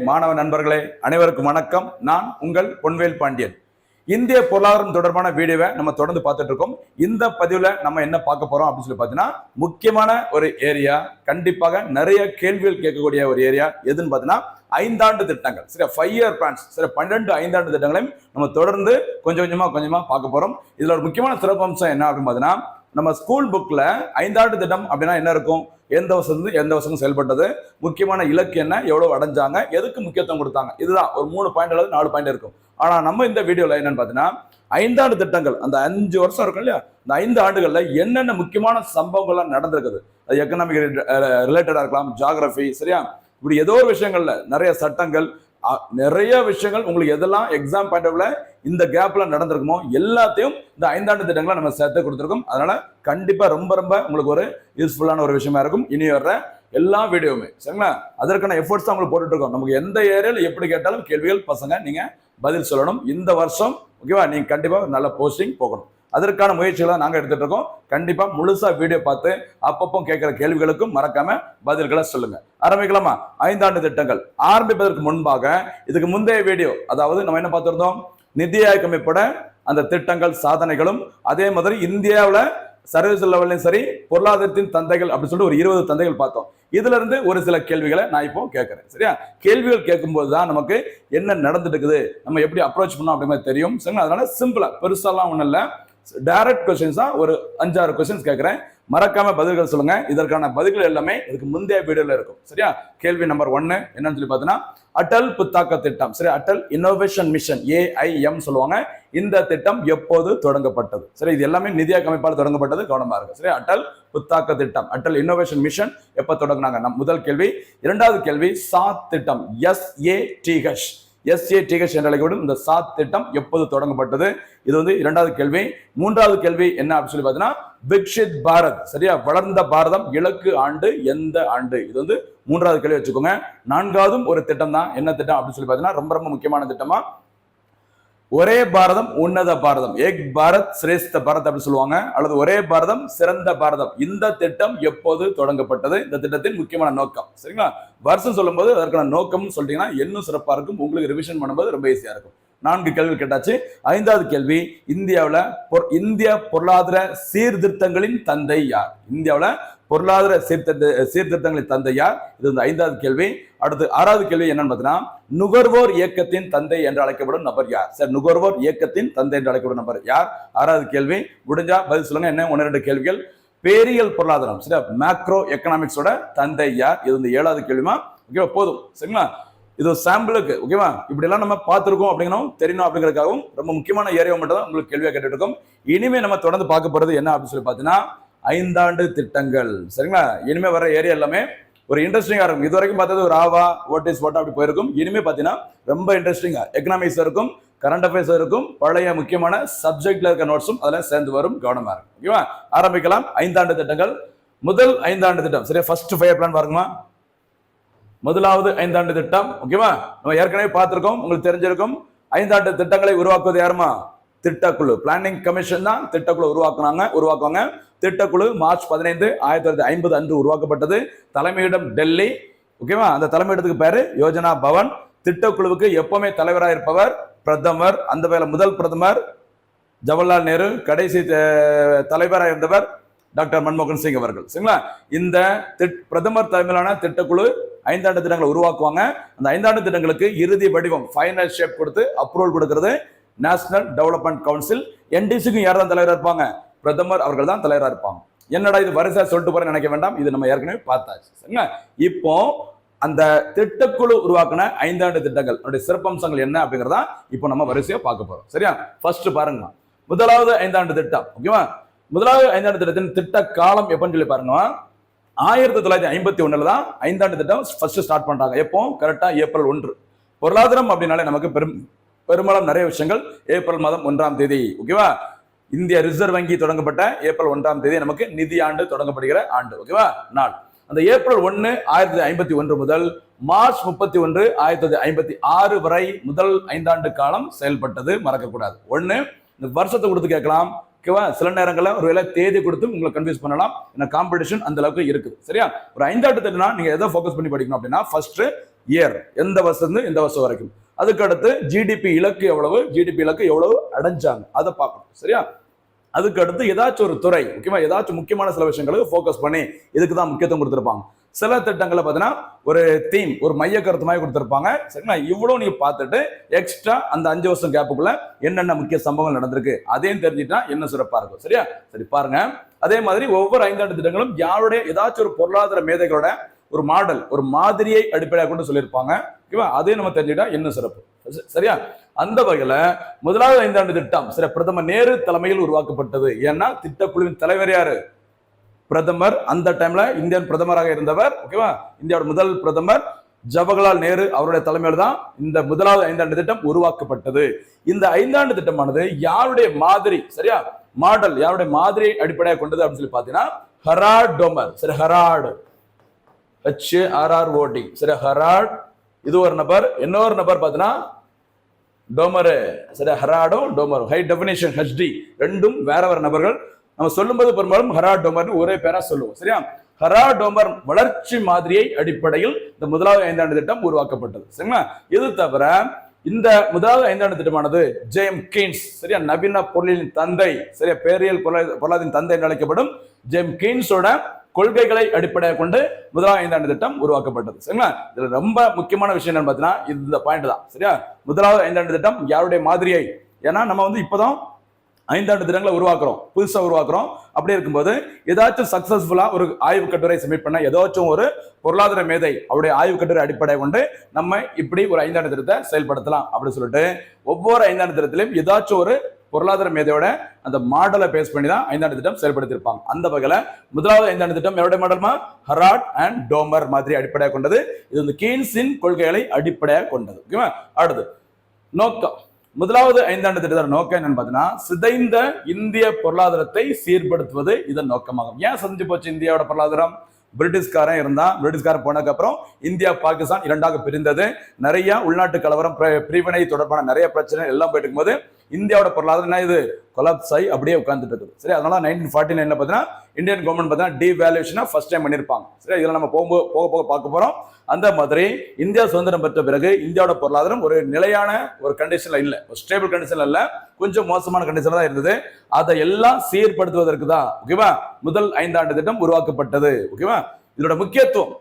மாணவ நண்பர்களே அனைவருக்கும் வணக்கம். நான் உங்கள் பொன்வேல் பாண்டியன். இந்திய பொருளாதாரம் தொடர்பான வீடியோவை நம்ம தொடர்ந்து பார்த்துட்டு இருக்கோம். இந்த பதிவுல நம்ம என்ன பார்க்க போறோம் அப்படின்னு சொல்லி பார்த்தீங்கன்னா, முக்கியமான ஒரு ஏரியா, கண்டிப்பாக நிறைய கேள்விகள் கேட்கக்கூடிய ஒரு ஏரியா எதுன்னு பார்த்தீங்கன்னா, 5 ஆண்டு திட்டங்கள். சரி, 5 இயர் பிளான்ஸ். சரி, 12 5 ஆண்டு திட்டங்களையும் நம்ம தொடர்ந்து கொஞ்சமா பார்க்க போறோம். இதுல ஒரு முக்கியமான சிறப்பம்சம் என்ன அப்படின்னு பார்த்தீங்கன்னா, நம்ம ஸ்கூல் புக்ல 5 ஆண்டு திட்டம் அப்படின்னா என்ன இருக்கும், எந்த வருஷம் எந்த வருஷம் செயல்பட்டது, முக்கியமான இலக்கு என்ன, எவ்வளவு அடைஞ்சாங்க, எதுக்கு முக்கியத்துவம் கொடுத்தாங்க, இதுதான் ஒரு 3 பாயிண்ட் அல்லது 4 பாயிண்ட் இருக்கும். ஆனா நம்ம இந்த வீடியோல என்னன்னு பாத்தீங்கன்னா, 5 ஆண்டு திட்டங்கள், அந்த 5 வருஷம் இருக்கும் இல்லையா, இந்த 5 ஆண்டுகள்ல என்னென்ன முக்கியமான சம்பவங்கள்லாம் நடந்திருக்குது, அது எக்கனாமிக் ரிலேட்டடா இருக்கலாம், ஜியோகிராஃபி, சரியா, இப்படி ஏதோ ஒரு விஷயங்கள்ல நிறைய சட்டங்கள், நிறைய விஷயங்கள் உங்களுக்கு எதெல்லாம் எக்ஸாம் பாயிண்ட் ஆஃப்ல இந்த கேப்ல நடந்திருக்குமோ எல்லாத்தையும் இந்த 5 ஆண்டு திட்டங்களை நம்ம சேர்த்து கொடுத்துருக்கோம். அதனால கண்டிப்பா ரொம்ப உங்களுக்கு ஒரு யூஸ்ஃபுல்லான ஒரு விஷயமா இருக்கும் இனி வர்ற எல்லா வீடியோவுமே. சரிங்களா, அதற்கான எஃபர்ட்ஸ் தான் உங்களுக்கு போட்டுட்டு இருக்கோம். நமக்கு எந்த ஏரியால எப்படி கேட்டாலும் கேள்விகள் பசங்க நீங்க பதில் சொல்லணும். இந்த வருஷம் ஓகேவா, நீங்க கண்டிப்பா நல்ல போஸ்டிங் போகணும். அதற்கான முயற்சிகளை நாங்க எடுத்துட்டு இருக்கோம். கண்டிப்பா முழுசா வீடியோ பார்த்து அப்பப்போ கேட்கிற கேள்விகளுக்கும் மறக்காம பதில்களை சொல்லுங்க. ஆரம்பிக்கலாமா? 5 ஆண்டு திட்டங்கள் ஆரம்பிப்பதற்கு முன்பாக இதுக்கு முந்தைய வீடியோ, அதாவது நம்ம என்ன பார்த்திருந்தோம், நிதி ஆயோக் அமைப்போட அந்த திட்டங்கள் சாதனைகளும், அதே மாதிரி இந்தியாவில் சர்வீஸ் லெவல்லையும் சரி, பொருளாதாரத்தின் தந்தைகள் அப்படின்னு சொல்லிட்டு ஒரு 20 தந்தைகள் பார்த்தோம். இதுல இருந்து ஒரு சில கேள்விகளை நான் இப்போ கேட்கறேன். சரியா, கேள்விகள் கேட்கும்போது தான் நமக்கு என்ன நடந்துட்டு இருக்குது, நம்ம எப்படி அப்ரோச் பண்ணோம் அப்படிங்கிறது தெரியும். சரிங்களா, அதனால சிம்பிளா பெருசாலாம் ஒன்றும் இல்லை, டைரக்ட் கொஸ்டின்ஸ் தான், ஒரு 5-6 கொஸ்டின்ஸ் கேட்கிறேன். மறக்காம பதில்கள் சொல்லுங்க. இதற்கான பதில்கள் எல்லாமே இதுக்கு முந்தைய வீடியோல இருக்கும். சரியா, கேள்வி நம்பர் 1 என்னன்னு சொல்லி பார்த்தீங்கன்னா, அட்டல் புத்தாக்க திட்டம், சரி, அட்டல் இன்னோவேஷன் மிஷன், AIM சொல்லுவாங்க. இந்த திட்டம் எப்போது தொடங்கப்பட்டது? சரி, இது எல்லாமே நிதி ஆயோக் அமைப்பால் தொடங்கப்பட்டது, கவனமா இருக்கு. சரி, அட்டல் புத்தாக்க திட்டம், அட்டல் இன்னோவேஷன் மிஷன் எப்ப தொடங்கினாங்க? முதல் கேள்வி. இரண்டாவது கேள்வி, சாத் திட்டம், SATH என்று அழைக்கப்படும் இந்த சாத் திட்டம் எப்போது தொடங்கப்பட்டது? இது வந்து இரண்டாவது கேள்வி. மூன்றாவது கேள்வி என்ன அப்படின்னு சொல்லி பார்த்தீங்கன்னா, விக்ஷித் பாரத், சரியா, வளர்ந்த பாரதம் இலக்கு ஆண்டு எந்த ஆண்டு? இது வந்து மூன்றாவது கேள்வி வச்சுக்கோங்க. நான்காவதும் ஒரு திட்டம் தான். என்ன திட்டம் அப்படின்னு சொல்லி பார்த்தீங்கன்னா, ரொம்ப முக்கியமான திட்டமா, ஒரே பாரதம் உன்னத பாரதம், ஏக் பாரத் சிரேஷ்ட பாரத் அப்படின்னு சொல்லுவாங்க, அல்லது ஒரே பாரதம் சிறந்த பாரதம். இந்த திட்டம் எப்போது தொடங்கப்பட்டது? இந்த திட்டத்தின் முக்கியமான நோக்கம். சரிங்களா, வருஷம் சொல்லும் போது அதற்கான நோக்கம் சொல்லிட்டீங்கன்னா இன்னும் சிறப்பா இருக்கும், உங்களுக்கு ரிவிஷன் பண்ணும்போது ரொம்ப ஈஸியா இருக்கும். 4 கேள்வி கேட்டாச்சு. 5வது கேள்வி, இந்திய பொருளாதார சீர்திருத்தங்களின் தந்தை யார்? இந்தியாவில் பொருளாதார சீர்திருத்தங்களின் தந்தை யார்? இது 5வது கேள்வி. அடுத்து 6வது கேள்வி என்னன்னு பார்த்தீங்கன்னா, நுகர்வோர் இயக்கத்தின் தந்தை என்று அழைக்கப்படும் நபர் யார்? சார், நுகர்வோர் இயக்கத்தின் தந்தை என்று அழைக்கப்படும் நபர் யார்? 6வது கேள்வி. முடிஞ்சா பதில் சொல்லுங்க. என்ன 1-2 கேள்விகள். பேரியல் பொருளாதாரம், சரியா, மேக்ரோ எக்கனாமிக்ஸோட தந்தை யார்? இது வந்து 7வது கேள்விமா. ஓகேவா, போதும். சரிங்களா, இது சாம்பிளுக்கு. ஓகேவா, இப்படி எல்லாம் நம்ம பார்த்துருக்கோம் அப்படிங்கணும் தெரியணும் அப்படிங்கிறதுக்காகவும் ரொம்ப முக்கியமான ஏரியா மட்டும் தான் உங்களுக்கு கேள்வியா கேட்டுட்டு இருக்கோம். இனிமே நம்ம தொடர்ந்து பார்க்க போறது என்ன அப்படின்னு சொல்லி பார்த்தீங்கன்னா, 5 ஆண்டு திட்டங்கள். சரிங்களா, இனிமே வர ஏரியா எல்லாமே ஒரு இன்ட்ரெஸ்டிங்கா இருக்கும். இது வரைக்கும் பார்த்தது ஒரு ஆவா, வாட் இஸ் வாட் அப்படி போயிருக்கும். இனிமே பார்த்தீங்கன்னா ரொம்ப இன்ட்ரெஸ்டிங்கா எக்கனாமிக்ஸ் இருக்கும், கரண்ட் அஃபேர்ஸ் இருக்கும், பழைய முக்கியமான சப்ஜெக்ட்ல இருக்க நோட்ஸும் அதெல்லாம் சேர்ந்து வரும். கவனமா இருக்கும். ஓகேவா, ஆரம்பிக்கலாம். 5 ஆண்டு திட்டங்கள். முதல் 5 ஆண்டு திட்டம், சரியா, ஃபர்ஸ்ட் 5 பிளான் பாருங்கம்மா. முதலாவது 5 ஆண்டு திட்டம். ஓகேவா, நம்ம ஏற்கனவே பார்த்திருக்கோம், உங்களுக்கு தெரிஞ்சிருக்கும். 5 ஆண்டு திட்டங்களை உருவாக்குவது யாருமா? திட்டக்குழு, பிளானிங் கமிஷன் தான் திட்டக்குழு உருவாக்குவாங்க. திட்டக்குழு மார்ச் 15, 1950 அன்று உருவாக்கப்பட்டது. தலைமையிடம் டெல்லி. ஓகேவா, அந்த தலைமையிடத்துக்கு பேரு யோஜனா பவன். திட்டக்குழுவுக்கு எப்பவுமே தலைவராக இருப்பவர் பிரதமர். அந்த வேலை முதல் பிரதமர் ஜவஹர்லால் நேரு, கடைசி தலைவராக இருந்தவர் டாக்டர் மன்மோகன் சிங் அவர்கள். சரிங்களா, இந்த பிரதமர் தலைமையிலான திட்டக்குழு 5 ஆண்டு திட்டங்களை உருவாக்குவாங்க. அந்த 5 ஆண்டு திட்டங்களுக்கு இறுதி வடிவம், ஃபைனல் ஷேப் கொடுத்து அப்ரூவல் கொடுக்கிறது நேஷனல் டெவலப்மெண்ட் கவுன்சில். NDCக்கும் யார் தான் தலைவராக இருப்பாங்க? பிரதமர் அவர்கள் தான் தலைவராக இருப்பாங்க. என்னடா இது வரிசையா சொல்லிட்டு போறேன்னு நினைக்க வேண்டாம், இது நம்ம ஏற்கனவே பார்த்தாச்சு. சரிங்களா, இப்போ அந்த திட்டக்குழு உருவாக்கின 5 ஆண்டு திட்டங்கள் சிறப்பம்சங்கள் என்ன அப்படிங்கிறதா இப்போ நம்ம வரிசையா பார்க்க போறோம். சரியா, ஃபர்ஸ்ட் பாருங்க, முதலாவது 5 ஆண்டு திட்டம். ஓகேவா, முதலாவது 5 ஆண்டு திட்டத்தின் திட்ட காலம் எப்பன்னு சொல்லி பாருங்க. 1951 தான் 5 ஆண்டு திட்டம் ஃபர்ஸ்ட் ஸ்டார்ட் பண்றாங்க. எப்போ? கரெக்டா ஏப்ரல் 1. பொருளாதாரம் அப்படின்னாலே நமக்கு பெரும்பாலும் நிறைய விஷயங்கள் ஏப்ரல் மாதம் 1ஆம் தேதி. ஓகேவா, இந்திய ரிசர்வ் வங்கி தொடங்கப்பட்ட ஏப்ரல் 1ஆம் தேதி நமக்கு நிதி ஆண்டு தொடங்கப்படுகிற ஆண்டு. ஓகேவா, நாள் அந்த ஏப்ரல் 1, 1951 முதல் மார்ச் 31, 1956 வரை முதல் 5 ஆண்டு காலம் செயல்பட்டது. மறக்கக்கூடாது. 1 இந்த வருஷத்தை கொடுத்து கேட்கலாம். ஓகேவா, சில நேரங்களில் ஒரு வேலை தேதி கொடுத்து உங்களை கன்ஃபியூஸ் பண்ணலாம். ஏன்னா காம்படிஷன் அந்த அளவுக்கு இருக்குது. சரியா, ஒரு 5 ஆண்டு திட்டம்னா நீங்க எதை ஃபோக்கஸ் பண்ணி படிக்கணும் அப்படின்னா, ஃபர்ஸ்ட் இயர், எந்த வருஷம் எந்த வருஷம் வரைக்கும். அதுக்கு அடுத்து ஜிடிபி இலக்கு எவ்வளவு, ஜிடிபி இலக்கு எவ்வளவு அடைஞ்சாங்க அதை பார்க்கணும். சரியா? அதுக்கு அடுத்து ஏதாச்சும் ஒரு துறை முக்கியமா ஏதாச்சும் முக்கியமான சில விஷயங்களுக்கு ஃபோக்கஸ் பண்ணி இதுக்கு தான் முக்கியத்துவம் கொடுத்துருப்பாங்க. சில திட்டங்களை பார்த்தீங்கன்னா ஒரு தீம், ஒரு மைய கருத்து மாதிரி கொடுத்துருப்பாங்க. சரிங்களா? இவ்வளவு நீங்க பார்த்துட்டு எக்ஸ்ட்ரா அந்த 5 வருஷம் கேப்புக்குள்ள என்னென்ன முக்கிய சம்பவங்கள் நடந்திருக்கு அதையும் தெரிஞ்சுட்டா என்ன சிறப்பா இருக்கும். சரியா? சரி பாருங்க. அதே மாதிரி ஒவ்வொரு 5 ஆண்டு திட்டங்களும் யாருடைய ஏதாச்சும் ஒரு பொருளாதார மேதைகளோட ஒரு மாடல், ஒரு மாதிரியை அடிப்படையாக கொண்டு சொல்லியிருப்பாங்க. ஓகேவா? அதே நம்ம தெரிஞ்சுட்டா என்ன சிறப்பு. சரியா? அந்த வகையில முதலாவது 5 ஆண்டு திட்டம் சரி பிரதமர் நேரு தலைமையில் உருவாக்கப்பட்டது. ஏன்னா திட்டக்குழுவின் தலைவர் யாரு? பிரதமர். அந்த டைம்ல இந்தியன் பிரதமராக இருந்தவர். ஓகேவா? இந்தியாவோட முதல் பிரதமர் ஜவஹர்லால் நேரு அவருடைய தலைமையில் தான் இந்த முதலாவது 5 ஆண்டு திட்டம் உருவாக்கப்பட்டது. இந்த 5 ஆண்டு திட்டமானது யாருடைய மாதிரி, சரியா மாடல், யாருடைய மாதிரி அடிப்படையாக கொண்டது அப்படின்னு சொல்லி பாத்தீங்கன்னா ஹெரால்ட் டோமர். சரி, ஹெரால்ட் HARROD. சரி, ஹெரால்ட் இது ஒரு நபர். இன்னொரு நபர் பாத்தீங்கன்னா டோமரு. சரி, ஹெரால்டும் டோமரும் ஹை டெஃபினேஷன் HD ரெண்டும் வேற வேற நபர்கள். நம்ம சொல்லும்போது பெரும்பாலும் ஹெரால்ட் டோமர் ஒரே பேரா சொல்லுவோம். சரியா? ஹெரால்ட் டோமர் வளர்ச்சி மாதிரியை அடிப்படையில் இந்த முதலாவது 5 ஆண்டு திட்டம் உருவாக்கப்பட்டது. சரிங்களா? இது தவிர இந்த முதலாவது 5 ஆண்டு திட்டமானது ஜேம் கீன்ஸ், சரியா நவீன பொருளின் தந்தை, சரியா பேரியல் பொருளாதார தந்தை என்று அழைக்கப்படும் ஜேம் கீன்ஸோட கொள்கைகளை அடிப்படையாக கொண்டு முதலாவது 5 ஆண்டு திட்டம் உருவாக்கப்பட்டது. சரிங்களா? இதுல ரொம்ப முக்கியமான விஷயம் என்னன்னு பாத்தீங்கன்னா இந்த பாயிண்ட் தான். சரியா? முதலாவது 5 ஆண்டு திட்டம் யாருடைய மாதிரியை, ஏன்னா நம்ம இப்பதான் 5 ஆண்டு திட்டங்களை உருவாக்குறோம், புதுசா உருவாக்குறோம். அப்படி இருக்கும்போது ஏதாச்சும் சக்சஸ்ஃபுல்லா ஒரு ஆய்வு கட்டுரை சப்மிட் பண்ண ஏதாச்சும் ஒரு பொருளாதார மேதை அவருடைய ஆய்வு கட்டுரை அடிப்படை கொண்டு நம்ம இப்படி ஒரு 5 ஆண்டு திட்டத்தை செயல்படுத்தலாம் அப்படின்னு சொல்லிட்டு ஒவ்வொரு 5 ஆண்டு திட்டத்திலும் ஏதாச்சும் ஒரு பொருளாதார மேதையோட அந்த மாடலை பேஸ் பண்ணி தான் 5 ஆண்டு திட்டம் செயல்படுத்தியிருப்பாங்க. அந்த வகையில முதலாவது 5 ஆண்டு திட்டம் எவருடைய மாடல்மா? ஹெரால்ட் அண்ட் டோமர் மாதிரி அடிப்படையாக கொண்டது. இது வந்து கீன்ஸின் கொள்கைகளை அடிப்படையாக கொண்டது. ஓகேவா? அடுத்து நோக்கம். முதலாவது 5 ஆண்டு திட்டத்தோட நோக்கம் என்னன்னு பாத்தீங்கன்னா சிதைந்த இந்திய பொருளாதாரத்தை சீர்படுத்துவது இதன் நோக்கமாகும். ஏன் செஞ்சு போச்சு இந்தியாவோட பொருளாதாரம்? பிரிட்டிஷ்காரன் இருந்தான். பிரிட்டிஷ்காரன் போனதுக்கு அப்புறம் இந்தியா பாகிஸ்தான் இரண்டாக பிரிந்தது. நிறைய உள்நாட்டு கலவரம், பிரிவினை தொடர்பான நிறைய பிரச்சனை எல்லாம் போயிட்டு இருக்கும்போது இந்தியாவோட பொருளாதாரம் என்ன இது கொலாப்ஸ் ஆகி அப்படியே உட்கார்ந்துட்டு இருக்குது. சரி, அதனால 1949 பாத்தீங்கன்னா இந்தியன் கவர்மெண்ட் பாத்தீங்கன்னா டிவேல்யூஷனை ஃபர்ஸ்ட் டைம் பண்ணிருப்பாங்க. சரி, இதெல்லாம் நம்ம போக பார்க்க போறோம். அந்த மாதிரி இந்தியா சுதந்திரம் பெற்ற பிறகு இந்தியாவோட பொருளாதாரம் ஒரு நிலையான ஒரு கண்டிஷன்ல இல்ல, ஒரு ஸ்டேபிள் கண்டிஷன்ல இல்ல, கொஞ்சம் மோசமான கண்டிஷன்ல தான் இருந்தது. அதை எல்லாம் சீர்படுத்துவதற்கு தான் ஓகேவா முதல் 5 ஆண்டு திட்டம் உருவாக்கப்பட்டது. ஓகேவா? இதோட முக்கியத்துவம்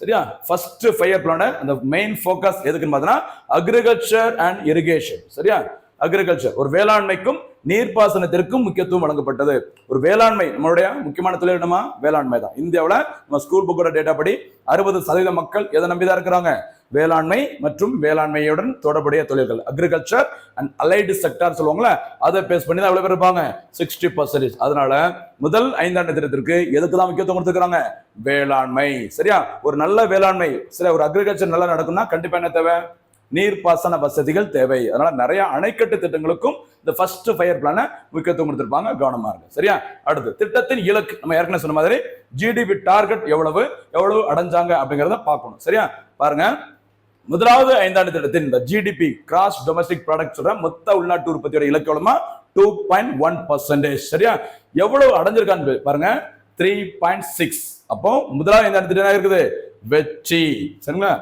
சரியா ஃபர்ஸ்ட் ஃபயர் பிளான் அந்த மெயின் ஃபோக்கஸ் எதுக்குன்னு பார்த்தீங்கன்னா அக்ரிகல்ச்சர் அண்ட் இரிகேஷன். சரியா? அக்ரிகல்ச்சர் ஒரு வேளாண்மைக்கும் நீர்ப்பாசனத்திற்கும் முக்கியத்துவம் வழங்கப்பட்டது. ஒரு வேளாண்மை நம்மளுடைய முக்கியமான தொழில் என்னமா? வேளாண்மை தான். இந்தியாவில் நம்ம ஸ்கூல் புக்கோட டேட்டா படி 60% மக்கள் எதை நம்பிதான் இருக்கிறாங்க? வேளாண்மை மற்றும் வேளாண்மையுடன் தொடர்புடைய தொழில்கள், அக்ரிகல்ச்சர் அண்ட் அலைடு செக்டார் சொல்லுவாங்களே, அதை பேஸ் பண்ணி தான் எவ்வளவு பேர் இருப்பாங்க? 60%. அதனால முதல் 5 ஆண்டு திட்டத்திற்கு எதுக்கு தான் முக்கியத்துவம் கொடுத்துருக்காங்க? வேளாண்மை. சரியா? ஒரு நல்ல வேளாண்மை, சரி ஒரு அக்ரிகல்ச்சர் நல்லா நடக்கும்னா கண்டிப்பா என்ன தேவை? நீர்ப்பாசன வசதிகள் தேவை. அதனால நிறைய அணைக்கட்டு திட்டங்களுக்கும் இந்த ஃபர்ஸ்ட் ஃபயர் பிளான முக்கியத்துவம் கொடுத்திருப்பாங்க. கவனமா இருக்கு. சரியா? அடுத்து திட்டத்தின் இலக்கு நம்ம ஏற்கனவே சொன்ன மாதிரி ஜிடிபி டார்கெட் எவ்வளவு அடைஞ்சாங்க அப்படிங்கறத பார்க்கணும். சரியா? பாருங்க, முதலாவது 5 ஆண்டு திட்டத்தின் இந்த ஜிடிபி கிராஸ் டொமஸ்டிக் ப்ராடக்ட் சொல்ற மொத்த உள்நாட்டு உற்பத்தியோட இலக்கு எவ்வளவுமா? 2.1%. சரியா? எவ்வளவு அடைஞ்சிருக்கான்னு பாருங்க, 3.6. அப்போ முதலாவது 5 ஆண்டு திட்டம் இருக்குது வெற்றி. சரிங்களா?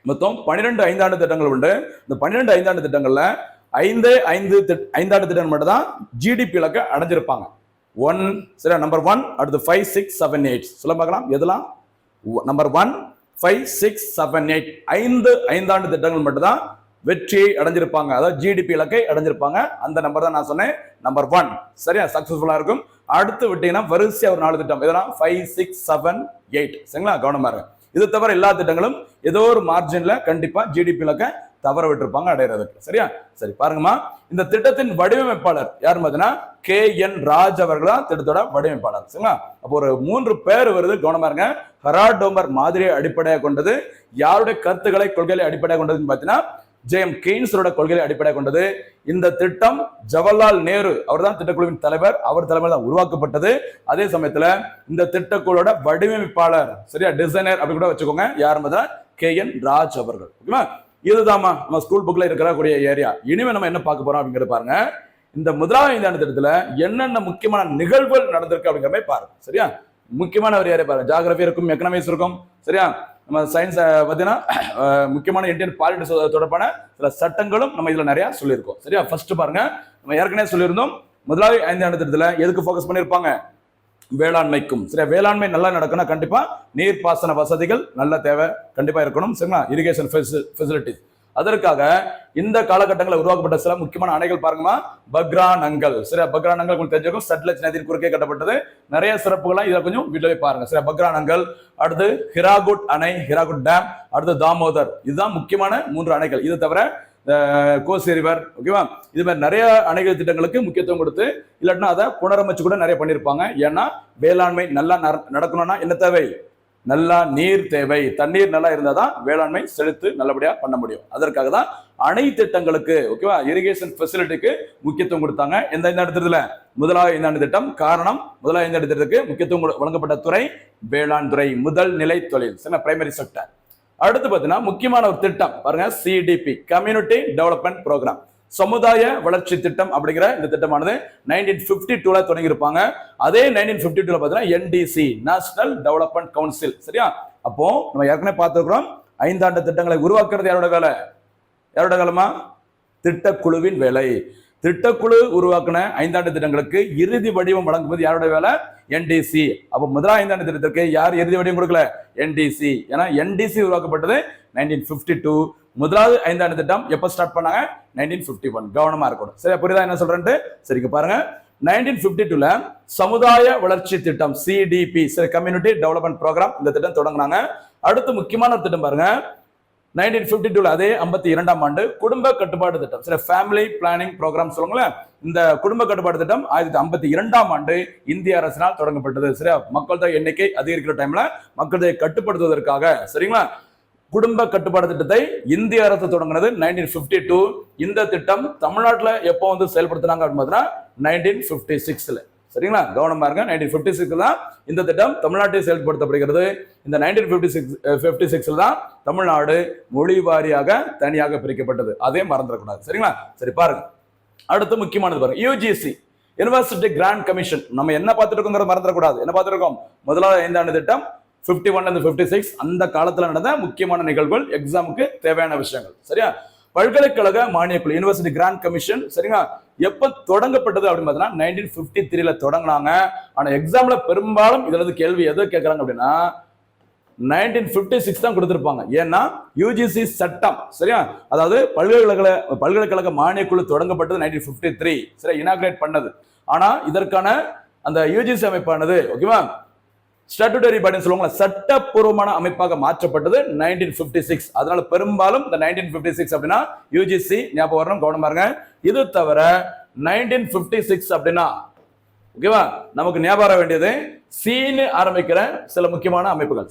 மொத்தம் 12 5 ஆண்டு திட்டங்கள் உண்டு. இந்த 12 5 ஆண்டு திட்டங்கள்ல 5 ஆண்டு திட்டம் மட்டும் தான் ஜிடிபி இலக்க அடைஞ்சிருப்பாங்க. 1 சரியா நம்பர் 1, அடுத்து 5 6 7 8 சொல்ல பார்க்கலாம். எதெல்லாம்? நம்பர் 1 5 6 7 8 5 ஆண்டு திட்டங்கள் மட்டும் தான் வெற்றியை அடைஞ்சிருப்பாங்க, அதாவது ஜிடிபி இலக்கை அடைஞ்சிருப்பாங்க. அந்த நம்பர் தான் நான் சொன்னேன், நம்பர் 1. சரியா? சக்சஸ்ஃபுல்லா இருக்கும். அடுத்து விட்டீங்கன்னா வரிசையா ஒரு 4 திட்டம், இதெல்லாம் 5 6 7 8. சரிங்களா? கவனமா இருக்கு. இது தவிர எல்லா திட்டங்களும் ஏதோ ஒரு மார்ஜின்ல கண்டிப்பா ஜிடிபி இலக்க தவற விட்டுருப்பாங்க அடையிறதுக்கு. சரியா? சரி பாருங்கம்மா, இந்த திட்டத்தின் வடிவமைப்பாளர் யார் பார்த்தீங்கன்னா KN ராஜ் அவர்கள் தான் திட்டத்தோட வடிவமைப்பாளர். சரிங்களா? அப்போ ஒரு 3 பேர் வருது, கவனமா இருங்க. ஹெரால்ட் டோமர் மாதிரியை அடிப்படையாக கொண்டது. யாருடைய கருத்துக்களை கொள்கைகளை அடிப்படையாக கொண்டதுன்னு பார்த்தீங்கன்னா ஜேம் கெய்ன்ஸோட கொள்கையை அடிப்படையாக கொண்டது. இந்த திட்டம் ஜவஹர்லால் நேரு அவர் தான் திட்டக்குழுவின் தலைவர், அவர் தலைமையில் தான் உருவாக்கப்பட்டது. அதே சமயத்துல இந்த திட்டக்குழுவோட வடிவமைப்பாளர், சரியா டிசைனர் அப்படி கூட வச்சுக்கோங்க, யார் KN ராஜ் அவர்கள். ஓகேவா? இதுதான்மா நம்ம ஸ்கூல் புக்ல இருக்கக்கூடிய ஏரியா. இனிமே நம்ம என்ன பார்க்க போறோம் அப்படிங்கிறத பாருங்க. இந்த முதலாவது 5 ஆண்டு திட்டத்துல என்னென்ன முக்கியமான நிகழ்வுகள் நடந்திருக்கு அப்படிங்கிற மாதிரி பாருங்க. சரியா? முக்கியமான ஒரு ஏரியா பாருங்க. ஜியோகிராஃபி இருக்கும், எக்கனாமிக்ஸ் இருக்கும். சரியா? நம்ம சயின்ஸ் பார்த்தீங்கன்னா முக்கியமான இந்தியன் பாலிட்டி தொடர்பான சில சட்டங்களும் நம்ம இதுல நிறைய சொல்லியிருக்கோம். சரியா? ஃபர்ஸ்ட் பாருங்க, நம்ம ஏற்கனவே சொல்லியிருந்தோம் முதலாவது 5 ஆண்டு திட்டத்துல எதுக்கு ஃபோக்கஸ் பண்ணியிருப்பாங்க? வேளாண்மைக்கும். சரியா? வேளாண்மை நல்லா நடக்கணும், கண்டிப்பா நீர்ப்பாசன வசதிகள் நல்ல தேவை கண்டிப்பா இருக்கணும். சரிங்களா? Irrigation facilities. அதற்காக இந்த காலகட்டங்களில் உருவாக்கப்பட்ட சில முக்கியமான அணைகள் பாருங்கம்மா, பக்ரா நங்கல். சரியா? பக்ரா நங்கல் உங்களுக்கு தெரிஞ்சிருக்கும், சட்லஜ் நதியின் குறுக்கே கட்டப்பட்டது. நிறைய சிறப்புகள்லாம் இதை கொஞ்சம் வீட்டில் பாருங்க. சரியா? பக்ரா நங்கல், அடுத்து ஹிராகுட் அணை, ஹிராகுட் டேம், அடுத்து தாமோதர். இதுதான் முக்கியமான 3 அணைகள். இது தவிர கோசி ரிவர், ஓகேவா? இது மாதிரி நிறைய அணைகள் திட்டங்களுக்கு முக்கியத்துவம் கொடுத்து இல்லாட்டினா அதை புனரமைச்சு கூட நிறைய பண்ணியிருப்பாங்க. ஏன்னா வேளாண்மை நல்லா நடக்கணும்னா என்ன தேவை? நல்லா நீர் தேவை. தண்ணீர் நல்லா இருந்தாதான் வேளாண்மை செலுத்து நல்லபடியா பண்ண முடியும். அதற்காக தான் அணை திட்டங்களுக்கு, ஓகேவா, இரிகேஷன் ஃபெசிலிட்டிக்கு முக்கியத்துவம் கொடுத்தாங்க. எந்த இடத்துல? முதலாவது 5 ஆண்டு திட்டம். காரணம், முதலாவது 5 ஆண்டு திட்டத்துக்கு முக்கியத்துவம் வழங்கப்பட்ட துறை வேளாண் துறை, முதல் நிலை தொழில், பிரைமரி செக்டர். அடுத்து பார்த்தீங்கன்னா முக்கியமான ஒரு திட்டம் பாருங்க, சிடிபி, கம்யூனிட்டி டெவலப்மெண்ட் ப்ரோக்ராம், சமுதாய வளர்ச்சி திட்டம் அப்படிங்கிற இந்த திட்டமானது 1952ல தொடங்கி இருப்பாங்க. அதே 1952ல பார்த்தீங்கன்னா என்டிசி, நேஷனல் டெவலப்மெண்ட் கவுன்சில். சரியா? அப்போ நம்ம ஏற்கனவே பார்த்துக்கிறோம், 5 ஆண்டு திட்டங்களை உருவாக்குறது யாரோட வேலை? யாரோட வேலைமா? திட்டக்குழுவின் வேலை. திட்டக்குழு உருவாக்கின 5 ஆண்டு திட்டங்களுக்கு இறுதி வடிவம் வழங்குவது யாரோட வேலை? என்டிசி. அப்ப முதலாம் 5 ஆண்டு திட்டத்திற்கு யார் இறுதி வடிவம் கொடுக்கல? என்டிசி. ஏன்னா என்டிசி உருவாக்கப்பட்டது 1952. முதலாவது 5 ஆண்டு திட்டம் எப்ப ஸ்டார்ட் பண்ணாங்க? 1951. கவனமா இருக்கணும். சரியா? புரியுதா என்ன சொல்றேன்ட்டு? சரிக்கு பாருங்க, 1952ல சமுதாய வளர்ச்சி திட்டம், சிடிபி, கம்யூனிட்டி டெவலப்மெண்ட் ப்ரோக்ராம், இந்த திட்டம் தொடங்கினாங்க. அடுத்து முக்கியமான திட்டம் பாருங்க, 1952ல அதே 52ஆம் ஆண்டு குடும்ப கட்டுப்பாடு திட்டம், ஃபேமிலி பிளானிங் ப்ரோக்ராம் சொல்லுங்களேன். இந்த குடும்ப கட்டுப்பாடு திட்டம் 1952ஆம் ஆண்டு இந்திய அரசினால் தொடங்கப்பட்டது. சரியா? மக்கள் தொகை எண்ணிக்கை அதிகரிக்கிற டைம்ல மக்கள் தொகை கட்டுப்படுத்துவதற்காக, சரிங்களா, குடும்ப கட்டுப்பாடு திட்டத்தை இந்திய அரசு தொடங்கினது 1952. இந்த திட்டம் தமிழ்நாட்டில் எப்போ வந்து செயல்படுத்தினாங்க அப்படின்னு பார்த்தீங்கன்னா 1956ல. சரிங்களா? கவனம் பாருங்க, 1956 தான் இந்த திட்டம் தமிழ்நாட்டில் செயல்படுத்தப்படுகிறது. இந்த 1956 தான் தமிழ்நாடு மொழி வாரியாக தனியாக பிரிக்கப்பட்டது. அதே மறந்துடக்கூடாது. சரிங்களா? சரி பாருங்க, அடுத்து முக்கியமானது பாருங்க, யூஜிசி, யூனிவர்சிட்டி கிராண்ட் கமிஷன். நம்ம என்ன பார்த்துட்டு இருக்கோங்கிறத மறந்துடக்கூடாது. என்ன பார்த்துருக்கோம்? முதலாவது 5 ஆண்டு திட்டம் 51 56 அந்த காலத்துல நடந்த முக்கியமான நிகழ்வுகள், எக்ஸாமுக்கு தேவையான விஷயங்கள். சரியா? பல்கலைக்கழக மானியக்குழு, யூனிவர்சிட்டி கிராண்ட் கமிஷன், சரிங்களா, எப்ப தொடங்கப்பட்டது அப்படின்னு பார்த்தீங்கன்னா 1953ல தொடங்கினாங்க. ஆனா எக்ஸாம்ல பெரும்பாலும் இதுல இருந்து கேள்வி எது கேட்கறாங்க அப்படின்னா 1956 தான் கொடுத்திருப்பாங்க. ஏன்னா யூஜிசி சட்டம், சரியா, அதாவது பல்கலைக்கழக மானியக்குழு தொடங்கப்பட்டது 1953, சரி, இனாகிரேட் பண்ணது. ஆனா இதற்கான அந்த யூஜிசி அமைப்பானது, ஓகேவா, ஸ்டாட்யூட்டரி பாடின்னு சொல்லுவாங்க, சட்டப்பூர்வமான அமைப்பாக மாற்றப்பட்டது 1956. அதனால பெரும்பாலும் இந்த 1956 அப்படின்னா யூஜிசி ஞாபகம் வரணும், கவனமா இருங்க. இது தவிர 1956 அப்படின்னா, ஓகேவா, நமக்கு ஞாபகம் வர வேண்டியது சீனு ஆரம்பிக்கிற சில முக்கியமான அமைப்புகள்,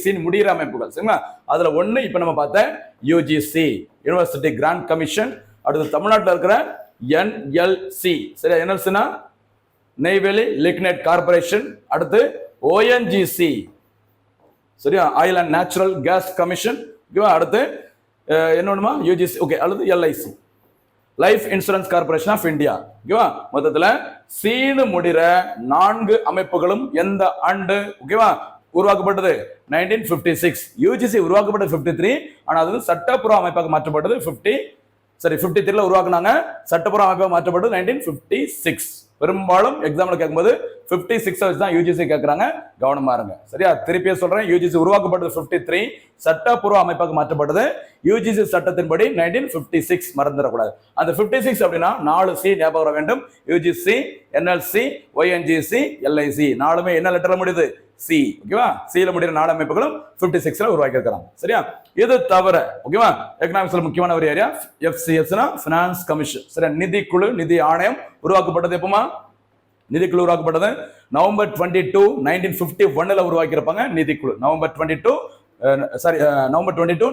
சீன் முடிகிற அமைப்புகள், சரிங்களா. அதுல ஒண்ணு இப்ப நம்ம பார்த்த யூஜிசி, யூனிவர்சிட்டி கிராண்ட் கமிஷன். அடுத்து தமிழ்நாட்டில் இருக்கிற என்எல்சி, சரியா, என்எல்சினா நெய்வேலி லிக்னைட் கார்பரேஷன். அடுத்து ஓஎன்ஜிசி, சரியா, oil and natural gas commission. அடுத்து என்னமா யூஜிசி, ஓகே, அல்லது LIC, life insurance corporation of India. ஓகேவா? மொத்தத்துல சீனு முடிற 4 அமைப்புகளும் எந்த ஆண்டு, ஓகேவா, உருவாக்கப்பட்டது? 1956. யூஜிசி உருவாக்கப்பட்டது 53, ஆனா அது சட்டப்பூர்வ அமைப்பாக மாற்றப்பட்டது 53ல உருவாக்குனாங்க. சட்டப்பூர்வ அமைப்பாக மாற்றப்பட்டது 1956. பெரும்பாலும் எக்ஸாம்ல கேட்கும்போது 56 வச்சு தான் யூஜிசி கேட்கறாங்க, கவனமா இருங்க. சரியா? திருப்பியே சொல்றேன், யூஜிசி உருவாக்கப்பட்டது 53, சட்டப்பூர்வ அமைப்பாக மாற்றப்பட்டது யூஜிசி சட்டத்தின்படி 1956, மறந்துடக்கூடாது. அந்த 56 அப்படின்னா 4 சி ஞாபகம் வர வேண்டும். யூஜிசி, என்எல்சி, ஒய்என்ஜிசி, எல்ஐசி, 4மே என்ன லெட்டர்ல முடியுது? சி. ஓகேவா? சில முடிகிற 4 அமைப்புகளும் 56ல உருவாக்கி இருக்கிறாங்க. சரியா? இது தவிர, ஓகேவா, எக்கனாமிக்ஸ்ல முக்கியமான ஒரு ஏரியா எஃப்சிஎஸ்னா ஃபினான்ஸ் கமிஷன், சரியா, நிதிக்குழு, நிதி ஆணையம் உருவாக்கப்பட்டது எப்பமா? நிதிக்குழு உருவாக்கப்பட்டது நவம்பர் 22, 1951ல உருவாக்கி இருப்பாங்க நிதிக்குழு. நவம்பர் 22,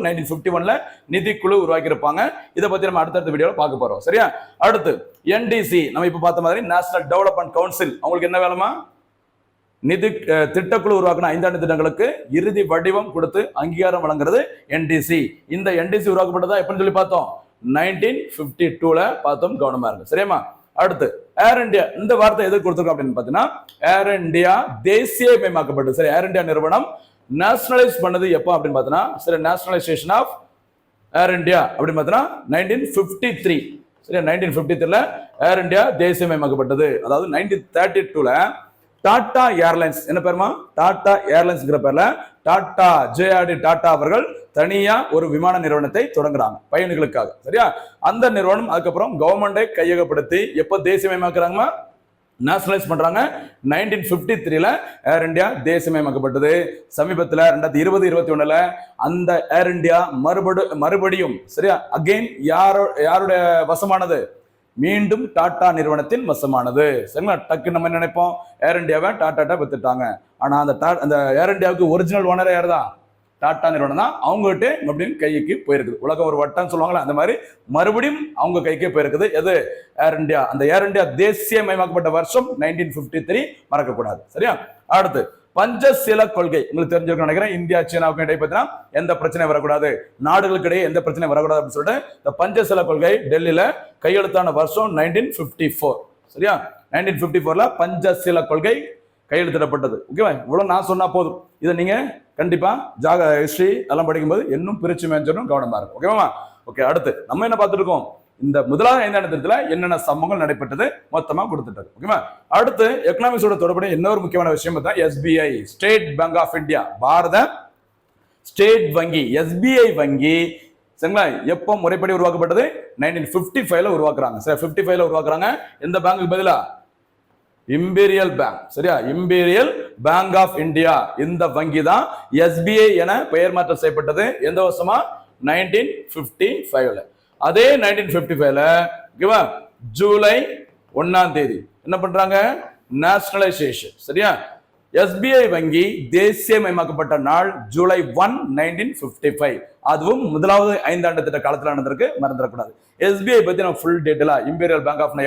1951ல நிதிக்குழு உருவாக்கி இருப்பாங்க. இதை பத்தி நம்ம அடுத்தடுத்த வீடியோல பார்க்க போறோம். சரியா? அடுத்து என்டிசி, நம்ம இப்ப பார்த்த மாதிரி நேஷனல் டெவலப்மெண்ட் கவுன்சில். அவங்களுக்கு என்ன வேலைமா? நிதி திட்டக்குழு உருவாக்கின 5 ஆண்டு திட்டங்களுக்கு இறுதி வடிவம் கொடுத்து அங்கீகாரம் வழங்குறது என்டிசி. இந்த என்டிசி உருவாக்கப்பட்டதா எப்பன்னு சொல்லி பார்த்தோம்? 1952ல பார்த்தோம், கவனமா இருக்கு. சரியாமா? அடுத்து ஏர் இந்தியா, இந்த வார்த்தை எது கொடுத்திருக்கோம் அப்படின்னு பாத்தீங்கன்னா ஏர் இந்தியா தேசியமயமாக்கப்பட்டது. சரி, ஏர் இந்தியா நிறுவனம் நேஷனலைஸ் பண்ணது எப்போ அப்படின்னு பார்த்தோன்னா சரி நேஷனலைசேஷன் ஆஃப் ஏர் இந்தியா அப்படின்னு பார்த்தோன்னா 1953. சரியா 1953 ஏர் இந்தியா தேசியமயமாக்கப்பட்டது. அதாவது 1932 டாடா ஏர்லைன்ஸ் என்ன பேருமா டாடா ஏர்லைன்ஸ்ங்கிற பேர்ல டாடா ஜேஆர்டி டாடா அவர்கள் தனியா ஒரு விமான நிறுவனத்தை தொடங்குறாங்க பயணிகளுக்காக. சரியா அந்த நிறுவனம் அதுக்கப்புறம் கவர்மெண்டை கையகப்படுத்தி எப்ப தேசியமயமாக்குறாங்க நேஷனலைஸ் பண்றாங்க 1953 ஏர் இந்தியா தேசியமயமாக்கப்பட்டது. சமீபத்தில் 2020-21 அந்த ஏர் இந்தியா மறுபடியும் சரியா அகைன் யாருடைய வசமானது மீண்டும் டாடா நிறுவனத்தின் வசமானது. சரிங்களா டக்கு நம்ம நினைப்போம் ஏர் இந்தியாவை டாடா வித்துட்டாங்க. ஆனா அந்த ஏர் இந்தியாவுக்கு ஒரிஜினல் ஓனர் யார் தான் டாடா நிறுவனம் தான். அவங்ககிட்ட மறுபடியும் கைக்கு போயிருக்குது. உலகம் ஒரு வட்டம் சொல்லுவாங்களா அந்த மாதிரி மறுபடியும் அவங்க கைக்கே போயிருக்குது. எது ஏர் இந்தியா. அந்த ஏர் இந்தியா தேசியமயமாக்கப்பட்ட வருஷம் 1953 மறக்கக்கூடாது. சரியா அடுத்து பஞ்சசீல கொள்கை உங்களுக்கு தெரிஞ்சிருக்கும் நினைக்கிறேன். இந்தியா சீனாவுக்கு இடையே பார்த்தீங்கன்னா எந்த பிரச்சனையும் வரக்கூடாது, நாடுகளுக்கு இடையே எந்த பிரச்சனையும் வரக்கூடாது அப்படின்னு சொல்லிட்டு இந்த பஞ்சசீல கொள்கை டெல்லியில கையெழுத்தான வருஷம் 1954. சரியா 1954 பஞ்சசீல கொள்கை கையெழுத்திடப்பட்டது. ஓகேவா இவ்வளவு நான் சொன்னா போதும். இதை நீங்க கண்டிப்பா ஹிஸ்டரி எல்லாம் படிக்கும்போது இன்னும் பிரிச்சு மேஞ்சனும் கவனமா இருக்கும். ஓகேவா ஓகே அடுத்து நம்ம என்ன பார்த்துட்டு இருக்கோம் இந்த முதலாவது 5ஆம் திட்டத்துல என்னென்ன சம்பவங்கள் நடைபெற்றது மொத்தமா கொடுத்துட்டாரு. ஓகேவா அடுத்து எக்கனாமிக்ஸோட தொடர்புடைய இன்னொரு முக்கியமான விஷயம் பார்த்தா SBI state bank of India Bharat state வங்கி. SBI வங்கி சரிங்களா எப்போ முறைப்படி உருவாக்கப்பட்டது 1955 உருவாக்குறாங்க. சரி 55 உருவாக்குறாங்க. எந்த பேங்க்கு பதிலா இம்பீரியல் பேங்க். சரியா இம்பீரியல் பேங்க் ஆஃப் இந்தியா இந்த வங்கி தான் SBI என பெயர் மாற்றம் செய்யப்பட்டது. எந்த வருஷமா 1955. அதே 1955 ஜூலை 1ஆம் தேதி என்ன பண்றாங்க நேஷனலைசேஷன். சரியா SBI வங்கி தேசியமயமாக்கப்பட்ட நாள் ஜூலை 1, 1955. அதுவும் முதலாவது 5ஆண்டு திட்ட காலத்தில் நடந்திருக்கு மறந்துடக்கூடாது. SBI பத்தி நம்ம ஃபுல் டீட்டெயிலா இம்பீரியல் பேங்க் ஆஃப்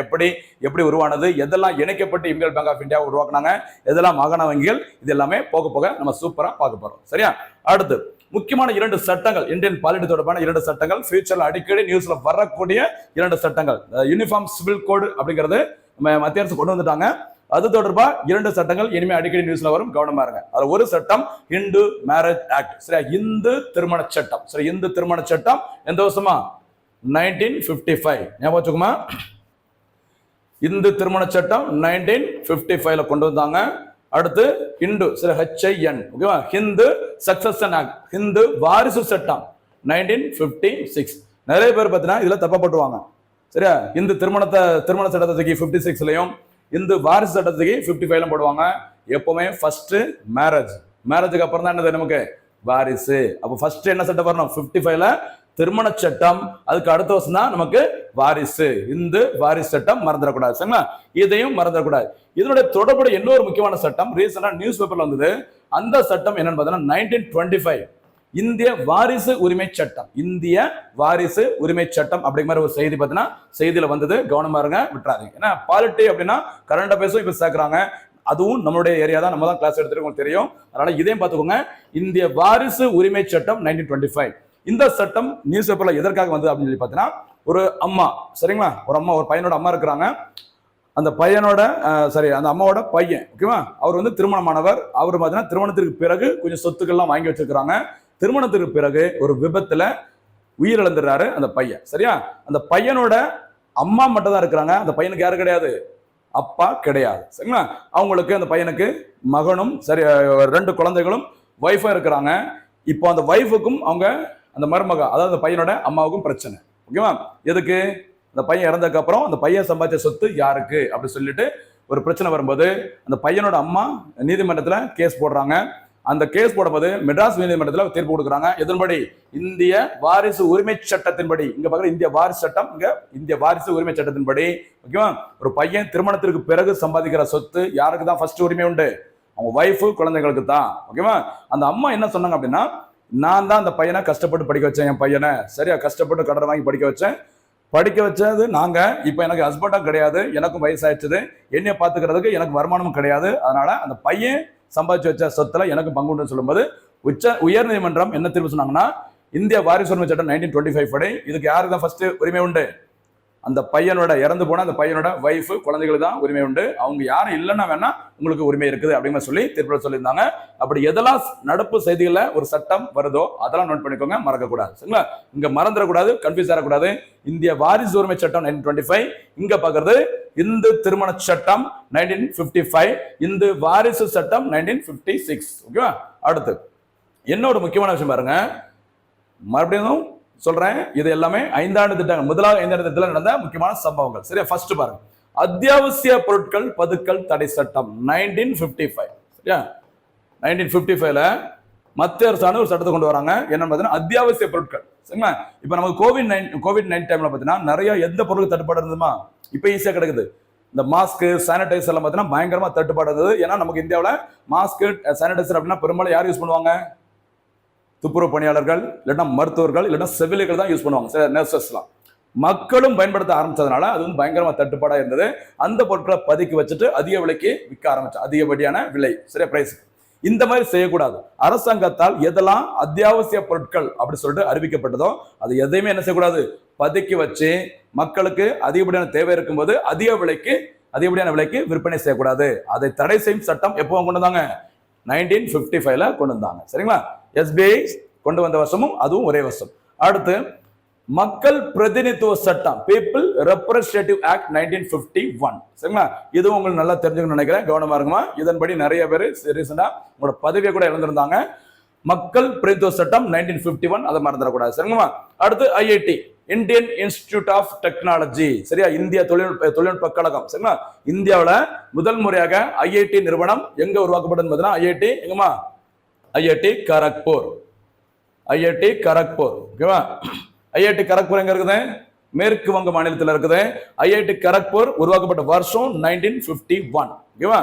எப்படி உருவானது, எதெல்லாம் இணைக்கப்பட்டு இம்பீரியல் பேங்க் ஆஃப் இந்தியா உருவாக்குனாங்க, எதெல்லாம் மாகாண வங்கிகள், இது எல்லாமே போக போக நம்ம சூப்பரா பார்க்க போறோம். சரியா அடுத்து முக்கியமான 2 சட்டங்கள் இந்தியன் பாலிட்டி தொடர்பான 2 சட்டங்கள் ஃபியூச்சர்ல அடிக்கடி நியூஸ்ல வரக்கூடிய 2 சட்டங்கள். யூனிஃபார்ம் சிவில் கோடு அப்படிங்கிறது நம்ம மத்திய அரசு கொண்டு வந்துட்டாங்க. அது தொடர்பா 2 சட்டங்கள் இனிமே அடிக்கடி நியூஸ்ல வரும் கவனமா இருங்க. அது ஒரு சட்டம் இந்து மேரேஜ் ஆக்ட். சரியா இந்து திருமண சட்டம். சரி இந்து திருமண சட்டம் எந்த வருஷமா 1955 ஞாபகம் வச்சுக்கோமா. இந்து திருமண சட்டம் 1955 கொண்டு வந்தாங்க. அடுத்து இந்து சரி HIN ஓகேவா ஹிந்து சக்சஷன் ஆக்ட் ஹிந்து வாரிசு சட்டம் 1956. நிறைய பேர் பார்த்தீங்கன்னா இதுல தப்பா போட்டுவாங்க. சரியா இந்து திருமண சட்டத்துக்கு 56லயும் இந்து வாரிசு சட்டத்துக்கு 55 போடுவாங்க. எப்பவுமே ஃபர்ஸ்ட் மேரேஜுக்கு அப்புறம் தான் என்னது நமக்கு வாரிசு. அப்போ ஃபர்ஸ்ட் என்ன சட்டம் வரணும் 55 திருமண சட்டம். அதுக்கு அடுத்த வருஷம் தான் நமக்கு வாரிசு இந்து வாரிசு சட்டம் மறந்துடக்கூடாது. சரிங்களா இதையும் மறந்துடக்கூடாது. இதனுடைய தொடர்புடைய இன்னொரு முக்கியமான சட்டம் ரீசெண்டா நியூஸ் பேப்பர்ல வந்தது. அந்த சட்டம் என்னன்னு பார்த்தீங்கன்னா 1925 இந்திய வாரிசு உரிமை சட்டம். இந்திய வாரிசு உரிமை சட்டம் அப்படிங்கிற ஒரு செய்தி பார்த்தீங்கன்னா செய்தியில வந்தது கவனமா இருங்க விட்டுறாதீங்க. ஏன்னா பாலிட்டி அப்படின்னா கரண்ட் அஃபேர்ஸும் இப்ப சேர்க்கிறாங்க. அதுவும் நம்மளுடைய ஏரியா தான், நம்ம தான் கிளாஸ் எடுத்துட்டு உங்களுக்கு தெரியும். அதனால இதையும் பார்த்துக்கோங்க. இந்திய வாரிசு உரிமை சட்டம் 1925. இந்த சட்டம் நியூஸ் பேப்பர்ல எதற்காக வந்தது அப்படின்னு சொல்லி பார்த்தீங்கன்னா ஒரு அம்மா சரிங்களா ஒரு பையனோட அம்மா இருக்கிறாங்க. அந்த பையனோட அந்த அம்மாவோட பையன் ஓகேவா அவர் வந்து திருமணமானவர். அவர் பார்த்தீங்கன்னா திருமணத்திற்கு பிறகு கொஞ்சம் சொத்துக்கள்லாம் வாங்கி வச்சிருக்கிறாங்க. திருமணத்திற்கு பிறகு ஒரு விபத்துல உயிரிழந்துடுறாரு அந்த பையன். சரியா அந்த பையனோட அம்மா மட்டும் தான் இருக்கிறாங்க. அந்த பையனுக்கு யாரு கிடையாது, அப்பா கிடையாது. சரிங்களா அவங்களுக்கு அந்த பையனுக்கு மகனும் சரி 2 குழந்தைகளும் ஒய்ஃபும் இருக்கிறாங்க. இப்போ அந்த ஒய்ஃபுக்கும் அவங்க அந்த மருமக அதாவது அந்த பையனோட அம்மாவுக்கும் பிரச்சனை. ஓகேவா எதுக்கு அந்த பையன் இறந்ததுக்கு அப்புறம் அந்த பையன் சம்பாதிச்ச சொத்து யாருக்கு அப்படி சொல்லிட்டு ஒரு பிரச்சனை வரும்போது அந்த பையனோட அம்மா நீதிமன்றத்துல கேஸ் போடுறாங்க. அந்த கேஸ் போடும்போது மெட்ராஸ் நீதிமன்றத்தில் தீர்ப்பு கொடுக்குறாங்க. எதன்படி இந்திய வாரிசு உரிமை சட்டத்தின்படி. இங்க பார்க்குற இந்திய வாரிசு சட்டம், இங்க இந்திய வாரிசு உரிமை சட்டத்தின்படி ஓகேவா ஒரு பையன் திருமணத்திற்கு பிறகு சம்பாதிக்கிற சொத்து யாருக்கு தான் ஃபர்ஸ்ட் உரிமை உண்டு, அவங்க ஒய்ஃபு குழந்தைகளுக்கு தான். ஓகேவா அந்த அம்மா என்ன சொன்னாங்க அப்படின்னா நான் தான் அந்த பையனை கஷ்டப்பட்டு படிக்க வச்சேன். என் பையனை சரியா கஷ்டப்பட்டு கடன் வாங்கி படிக்க வச்சது நாங்க. இப்ப எனக்கு ஹஸ்பண்டும் கிடையாது, எனக்கும் வயசாயிடுச்சு, என்னைய பாத்துக்கிறதுக்கு எனக்கு வருமானமும் கிடையாது. அதனால அந்த பையன் சம்பாதிச்சு வச்ச சொத்துல எனக்கு பங்குன்னு சொல்லும்போது உயர் நீதிமன்றம் என்ன தீர்ப்பு சொன்னாங்கன்னா இந்திய வாரிசு உரிமை சட்டம் 1925 படி இதுக்கு யாருக்கு தான் ஃபர்ஸ்ட் உரிமை உண்டு, அந்த பையனோட இறந்து போன அந்த பையனோட வைஃப் குழந்தைகளுக்கு தான் உரிமை உண்டு. அவங்க யாரும் இல்லைன்னா வேணா உங்களுக்கு உரிமை இருக்குது அப்படிங்கிற சொல்லி தீர்ப்பில் சொல்லியிருந்தாங்க. அப்படி எதெல்லாம் நடப்பு செய்திகளில் ஒரு சட்டம் வருதோ அதெல்லாம் நோட் பண்ணிக்கோங்க, மறக்கக்கூடாது. சரிங்களா? இங்க மறந்துடக்கூடாது, கன்ஃபியூஸ் ஆகக்கூடாது. இந்திய வாரிசு உரிமை சட்டம் 1925, இங்க பாக்குறது இந்து திருமண சட்டம் 1955, இந்து வாரிசு சட்டம் 1956. ஓகேவா? அடுத்து என்ன ஒரு முக்கியமான விஷயம் பாருங்க, மறுபடியும் சொல்றேன், இது எல்லாமே ஐந்தாண்டு திட்டங்கள், முதலாவது ஐந்தாண்டு திட்டத்தில் நடந்த முக்கியமான சம்பவங்கள். சரியா? ஃபர்ஸ்ட் பாருங்க, அத்தியாவசிய பொருட்கள் பதுக்கல் தடை சட்டம் 1955. சரியா? 1955ல மத்திய அரசான ஒரு சட்டத்தை கொண்டு வராங்க. என்னன்னு பார்த்தீங்கன்னா அத்தியாவசிய பொருட்கள். சரிங்களா? இப்போ நமக்கு கோவிட்-19 டைம்ல பார்த்தீங்கன்னா நிறைய எந்த பொருளுக்கு தட்டுப்பாடு இருந்ததுமா இப்போ ஈஸியாக கிடைக்குது. இந்த மாஸ்க், சானிடைசர் எல்லாம் பார்த்தீங்கன்னா பயங்கரமா தட்டுப்பாடு இருந்தது. ஏன்னா நமக்கு இந்தியாவில் மாஸ்க், சானிடைசர் அப்படின்னா பெரும்பாலும் யார் யூஸ் பண்ணுவாங்க? துப்புரவு பணியாளர்கள், இல்லைன்னா மருத்துவர்கள், இல்லைன்னா செவிலியர்கள் தான் யூஸ் பண்ணுவாங்க, நர்சஸ்லாம். மக்களும் பயன்படுத்த ஆரம்பிச்சதுனால அது வந்து பயங்கரமா தட்டுப்பாடா இருந்தது. அந்த பொருட்களை பதுக்கி வச்சுட்டு அதிக விலைக்கு விற்க ஆரம்பிச்சோம், அதிகப்படியான விலை, சரியா, பிரைஸ். இந்த மாதிரி செய்யக்கூடாது. அரசாங்கத்தால் எதெல்லாம் அத்தியாவசிய பொருட்கள் அப்படி சொல்லிட்டு அறிவிக்கப்பட்டதோ அது எதையுமே என்ன செய்யக்கூடாது, பதுக்கி வச்சு மக்களுக்கு அதிகப்படியான தேவை இருக்கும்போது அதிகப்படியான விலைக்கு விற்பனை செய்யக்கூடாது. அதை தடை செய்யும் சட்டம் எப்போ கொண்டு வந்தாங்க? 1955ல கொண்டு வந்தாங்க. சரிங்களா? SBI கொண்டு வந்த வருஷமும் அதுவும் ஒரே வருஷம். அடுத்து மக்கள் பிரதிநிதித்துவ சட்டம், பீப்புள் ரெப்ரசன்டேட்டிவ் ஆக்ட் 1951. சரிங்களா? இதுவும் உங்களுக்கு நல்லா தெரிஞ்சுக்கணும்னு நினைக்கிறேன், கவனமா இருக்குமா. இதன்படி நிறைய பேர் ரீசெண்டா உங்களோட பதவியை கூட இழந்திருந்தாங்க. மக்கள் பிரதிநிதித்துவ சட்டம் 1951, அதை மறந்துடக்கூடாது. சரிங்களா? அடுத்து IIT, Indian institute of technology. சரியா? இந்திய தொழில்நுட்ப கழகம். சரிங்களா? இந்தியாவில் முதல் முறையாக IIT நிறுவனம் எங்க உருவாக்கப்பட்டது? IIT எங்கம்மா? IIT கரக்பூர். IIT கரக்பூர். ஓகேவா? IIT கரக்பூர் எங்க இருக்குது? மேற்கு வங்க மாநிலத்தில் இருக்குது. IIT கரக்பூர் உருவாக்கப்பட்ட வருஷம் 1951. ஓகேவா?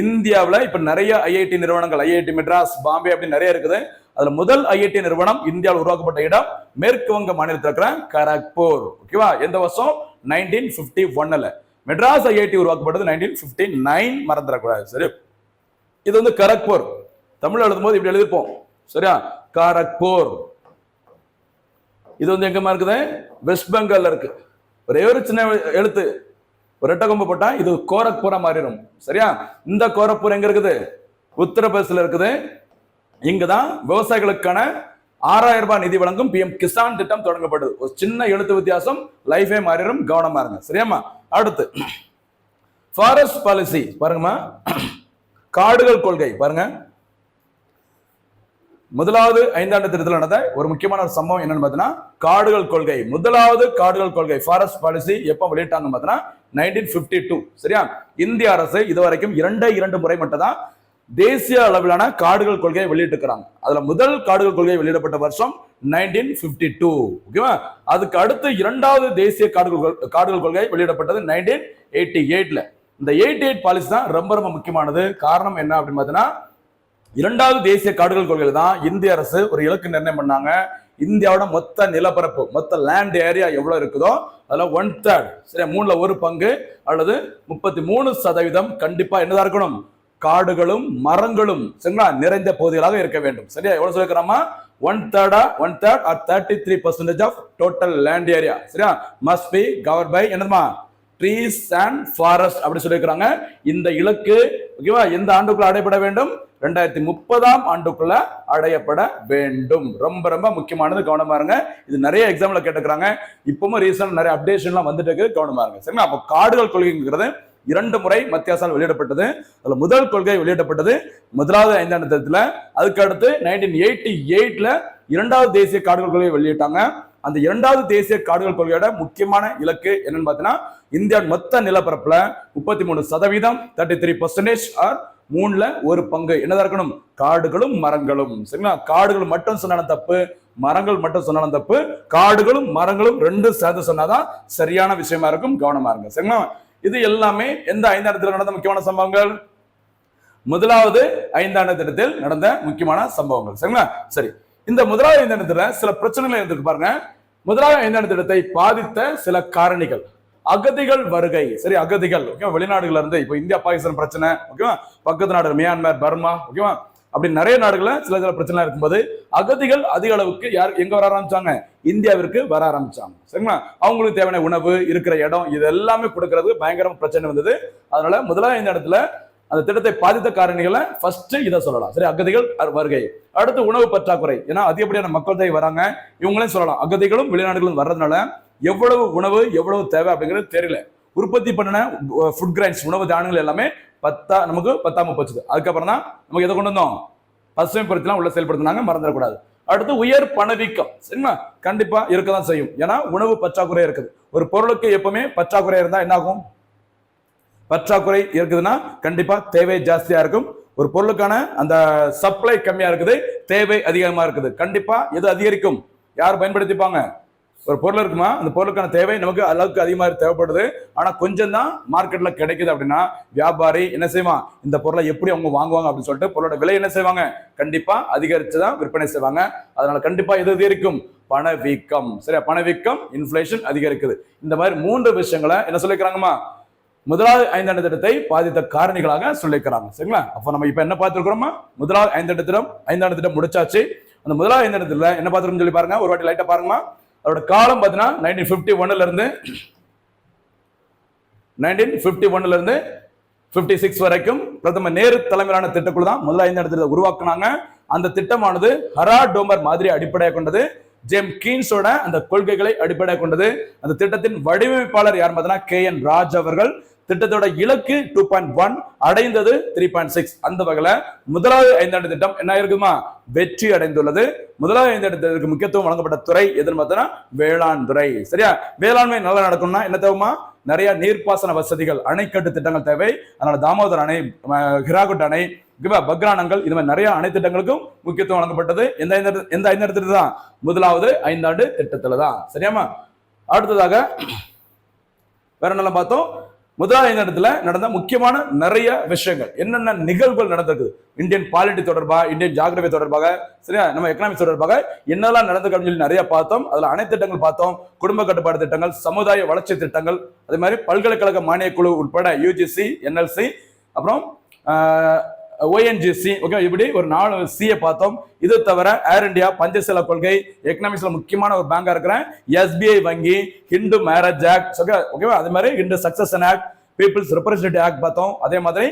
இந்தியாவில் இப்ப நிறைய IIT நிறுவனங்கள், IIT மெட்ராஸ், பாம்பே அப்படி நிறைய இருக்குது. அதுல முதல் IIT நிறுவனம் இந்தியாவில் உருவாக்கப்பட்ட இடம் மேற்கு வங்க மாநிலத்தில் இருக்கிற கரக்பூர். ஓகேவா? எந்த வருஷம்? 1951ல. மெட்ராஸ் IIT உருவாக்கப்பட்டது 1959, மறந்துடக்கூடாது. சரி, இது வந்து கரக்பூர். தமிழ் எழுதும் போது இப்படி எழுதிப்போம். சரியா? கரக்பூர். இது வந்து எங்கமா இருக்குது? வெஸ்ட் பெங்கால்ல இருக்கு. ஒரே ஒரு சின்ன எழுத்து, ஒரு ரெட்டை கொம்பு போட்டா இது கோரக்பூரா மாறிடும். சரியா? இந்த கோரக்பூர் எங்க இருக்குது? உத்தரப்பிரதேசல இருக்குது. இங்கதான் விவசாயிகளுக்கான 6000 ரூபாய் நிதி வழங்கும் PM கிசான் திட்டம் தொடங்கப்பட்டது. ஒரு சின்ன எழுத்து வித்தியாசம் லைஃபே மாறிடும், கவனமா இருங்க. சரியாமா? அடுத்து ஃபாரஸ்ட் பாலிசி பாருங்கம்மா, காடுகள் கொள்கை பாருங்க. முதலாவது ஐந்தாண்டு திட்டத்தில் நடந்த ஒரு முக்கியமான ஒரு சம்பவம் என்னன்னு பார்த்தீங்கன்னா காடுகள் கொள்கை. முதலாவது காடுகள் கொள்கை, ஃபாரஸ்ட் பாலிசி எப்போ வெளியிட்டாங்க பார்த்தீங்கன்னா 1952. சரியா? இந்திய அரசு இதுவரைக்கும் 2 முறை மட்டும் தான் தேசிய அளவிலான காடுகள் கொள்கையை வெளியிட்டிருக்கிறாங்க. அதுல முதல் காடுகள் கொள்கை வெளியிடப்பட்ட வருஷம் 1952. ஓகேவா? அதுக்கு அடுத்து இரண்டாவது தேசிய காடுகள் கொள்கை வெளியிடப்பட்டது 1988ல. இந்த 88 பாலிசி தான் ரொம்ப ரொம்ப முக்கியமானது. காரணம் என்ன அப்படின்னு பார்த்தீங்கன்னா இரண்டாவது தேசிய காடுகள் கொள்கையில தான் இந்திய அரசு ஒரு இலக்கு நிர்ணயம் பண்ணாங்க. இந்தியாவோட மொத்த நிலப்பரப்பு, மொத்த லேண்ட் ஏரியா எவ்வளவு இருக்குதோ அதுல 1/3, சரியா, 1/3 பங்கு அல்லது 33% கண்டிப்பா என்னதான் இருக்கணும்? காடுகளும் மரங்களும், சரிங்களா, நிறைந்த பகுதிகளாக இருக்க வேண்டும். சரியா? எவ்வளவு சொல்லிருக்கிறோமா? 1/3 or 33% of total land area, சரியா, மஸ்ட் பி கவர்ட் பை என்னதுமா? ட்ரீஸ் அண்ட் ஃபாரஸ்ட் அப்படி சொல்லியிருக்கிறாங்க. இந்த இலக்கு ஓகேவா எந்த ஆண்டுக்குள்ள அடையப்பட வேண்டும்? 2030ஆம் ஆண்டுக்குள்ள அடையப்பட வேண்டும். ரொம்ப ரொம்ப முக்கியமானது, கவனமா இருங்க. இது நிறைய எக்ஸாம்ல கேட்டுக்கிறாங்க. இப்பவும் ரீசன்ட் நிறைய அப்டேஷன்லாம் வந்துட்டு இருக்கு, கவனமா இருங்க. சரிங்களா? அப்போ காடுகள் கொள்கைங்கிறது 2 முறை மத்திய அரசால் வெளியிடப்பட்டது. அதுல முதல் கொள்கை வெளியிடப்பட்டது முதலாவது ஐந்தாண்டு திட்டத்துல. அதுக்கு அடுத்து 1988ல இரண்டாவது தேசிய காடுகள் கொள்கையை வெளியிட்டாங்க. அந்த இரண்டாவது தேசிய காடுகள் கொள்கையோட முக்கியமான இலக்கு என்னன்னு பார்த்தீங்கன்னா இந்தியா மொத்த நிலப்பரப்புல 33%, 33% ஆர் 1/3 பங்கு என்னதான் இருக்கணும்? காடுகளும் மரங்களும். சரிங்களா? காடுகள் மட்டும் சொன்னாலும் தப்பு, மரங்கள் மட்டும் சொன்னாலும் தப்பு. காடுகளும் மரங்களும் 2 சேர்ந்து சொன்னாதான் சரியான விஷயமா இருக்கும், கவனமா இருங்க. சரிங்களா? இது எல்லாமே எந்த ஐந்தாண்டு நடந்த முக்கியமான சம்பவங்கள்? முதலாவது ஐந்தாண்டு திட்டத்தில் நடந்த முக்கியமான சம்பவங்கள். சரிங்களா? சரி, இந்த முதலாவது ஐந்தாண்டு திட்டத்தில் சில பிரச்சனைகள் இருந்திருக்கு பாருங்க. முதலாவது ஐந்தாண்டு திட்டத்தை பாதித்த சில காரணிகள். அகதிகள் வருகை. சரி, அகதிகள் ஓகேவா வெளிநாடுகள்ல இருந்து இப்போ இந்தியா பாகிஸ்தான் பிரச்சனை, ஓகேவா, பக்கத்து நாடு மியான்மர், பர்மா, ஓகேவா, அப்படி நிறைய நாடுகள்ல சில பிரச்சனை இருக்கும்போது அகதிகள் அதிக அளவுக்கு எங்க வர ஆரம்பிச்சாங்க? இந்தியாவிற்கு வர ஆரம்பிச்சாங்க. சரிங்களா? அவங்களுக்கு தேவையான உணவு, இருக்கிற இடம், இது எல்லாமே கொடுக்கறது பயங்கரமா பிரச்சனை வந்தது. அதனால முதலாவது இந்த இடத்துல அந்த திட்டத்தை பாதித்த காரணிகளை ஃபர்ஸ்ட் இதை சொல்லலாம். சரி, அகதிகள் வருகை. அடுத்து உணவு பற்றாக்குறை. ஏன்னா அதிகப்படியான மக்கள் தொகை வராங்க, இவங்களையும் சொல்லலாம். அகதிகளும் வெளிநாடுகளும் வர்றதுனால எவ்வளவு உணவு எவ்வளவு தேவை அப்படிங்கிறது தெரியல. உற்பத்தி பண்ணின ஃபுட் கிரைன்ஸ், உணவு தானியங்கள் எல்லாமே நமக்கு பத்தாம போச்சுது. அதுக்கப்புறம் தான் நமக்கு எதை கொண்டு வந்தோம்? பசுமை புரட்சிலாம் உள்ள செயல்படுத்தினாங்க, மறந்துடக்கூடாது. அடுத்து உயர் பணவீக்கம். சரிங்களா? கண்டிப்பா இருக்கதான் செய்யும். ஏன்னா உணவு பற்றாக்குறை இருக்குது. ஒரு பொருளுக்கு எப்பவுமே பற்றாக்குறை இருந்தா என்ன ஆகும்? பற்றாக்குறை இருக்குதுன்னா கண்டிப்பா தேவை ஜாஸ்தியா இருக்கும். ஒரு பொருளுக்கான அந்த சப்ளை கம்மியா இருக்குது, தேவை அதிகமா இருக்குது. கண்டிப்பா எது அதிகரிக்கும்? யார் பயன்படுத்திப்பாங்க? ஒரு பொருள் இருக்குமா, அந்த பொருளுக்கான தேவை நமக்கு அளவுக்கு அதிகமாக தேவைப்படுது, ஆனா கொஞ்சம் தான் மார்க்கெட்ல கிடைக்குது அப்படின்னா வியாபாரி என்ன செய்வான்? இந்த பொருளை எப்படி அவங்க வாங்குவாங்க அப்படின்னு சொல்லிட்டு பொருளோட விலை என்ன செய்வாங்க? கண்டிப்பா அதிகரிச்சுதான் விற்பனை செய்வாங்க. அதனால கண்டிப்பா எது அதிகரிக்கும்? பணவீக்கம். சரியா? பணவீக்கம், இன்ஃபிளேஷன் அதிகரிக்குது. இந்த மாதிரி 3 விஷயங்களை என்ன சொல்லிக்கிறாங்கம்மா? முதலாவது ஐந்தாண்டு திட்டத்தை பாதித்த காரணிகளாக சொல்லிக்கிறாங்க. சரிங்களா? அப்ப நம்ம இப்ப என்ன பார்த்திருக்கிறோமா? முதலாவது ஐந்தாண்டு திட்டம் முடிச்சாச்சு. அந்த முதலாவது ஐந்தாண்டு திட்டத்துல என்ன பார்த்திருக்கோம் சொல்லி பாருங்க. ஒரு வாட்டி லைட்டா பாருங்கம்மா. அதோட காலம் பார்த்தீங்கன்னா 1951 இருந்து 56 வரைக்கும் பிரதமர் நேரு தலைமையிலான திட்டக்குழு தான் முதல் ஐந்தாண்டு திட்டத்தை உருவாக்குனாங்க. அந்த திட்டமானது ஹரா டோமர் மாதிரி அடிப்படையாக கொண்டது. ஜேம் கீன்ஸோட அந்த கொள்கைகளை அடிப்படையாக கொண்டது. அந்த திட்டத்தின் வடிவமைப்பாளர் யார் பார்த்தீங்கன்னா KN ராஜ் அவர்கள். திட்டத்தோட இலக்கு 2.1, அடைந்தது 3.6. அந்த வகையில முதலாவது ஐந்தாண்டு திட்டம் என்ன இருக்குமா? வெற்றி அடைந்துள்ளது. முதலாவது ஐந்தாண்டு திட்டத்துக்கு முக்கியத்துவம் வழங்கப்பட்ட துறை எதுன்னு பார்த்தோம்னா வேளாண் துறை. சரியா? வேளாண்மை நல்லா நடக்கணும்னா என்ன தேவைமா? நிறைய நீர்ப்பாசன வசதிகள், அணைக்கட்டு திட்டங்கள் தேவை. அதனால தாமோதர் அணை, ஹிராகுட் அணை, பக்ரானங்கள், இது மாதிரி நிறைய அணை திட்டங்களுக்கும் முக்கியத்துவம் வழங்கப்பட்டது. எந்த ஐந்தாண்டு திட்டம் தான்? முதலாவது ஐந்தாண்டு திட்டத்துல தான். சரியாமா? அடுத்ததாக வேற என்ன பார்த்தோம்? முதலாவது ஐந்தாண்டுல நடந்த முக்கியமான நிறைய விஷயங்கள், என்னென்ன நிகழ்வுகள் நடந்திருக்கு, இந்தியன் பாலிட்டி தொடர்பாக, இந்தியன் ஜியோகிராபி தொடர்பாக, சரியா, நம்ம எக்கனாமிக்ஸ் தொடர்பாக என்னெல்லாம் நடந்திருக்கு சொல்லி நிறைய பார்த்தோம். அதுல அனைத்து திட்டங்கள் பார்த்தோம். குடும்ப கட்டுப்பாடு திட்டங்கள், சமுதாய வளர்ச்சி திட்டங்கள், அதே மாதிரி பல்கலைக்கழக மானிய குழு உட்பட UGC, NLC, அப்புறம் ONGC, ஓகே, இப்படி ஒரு 4 சியை பார்த்தோம். இது தவிர ஏர் இந்தியா, பஞ்சசீல கொள்கை, எக்கனாமிக்ஸ்ல முக்கியமான ஒரு பேங்கா இருக்கிறேன் SBI வங்கி, ஹிந்து மேரேஜ் ஆக்ட், ஓகேவா, அதே மாதிரி Hindu succession act, people's representative act பார்த்தோம். அதே மாதிரி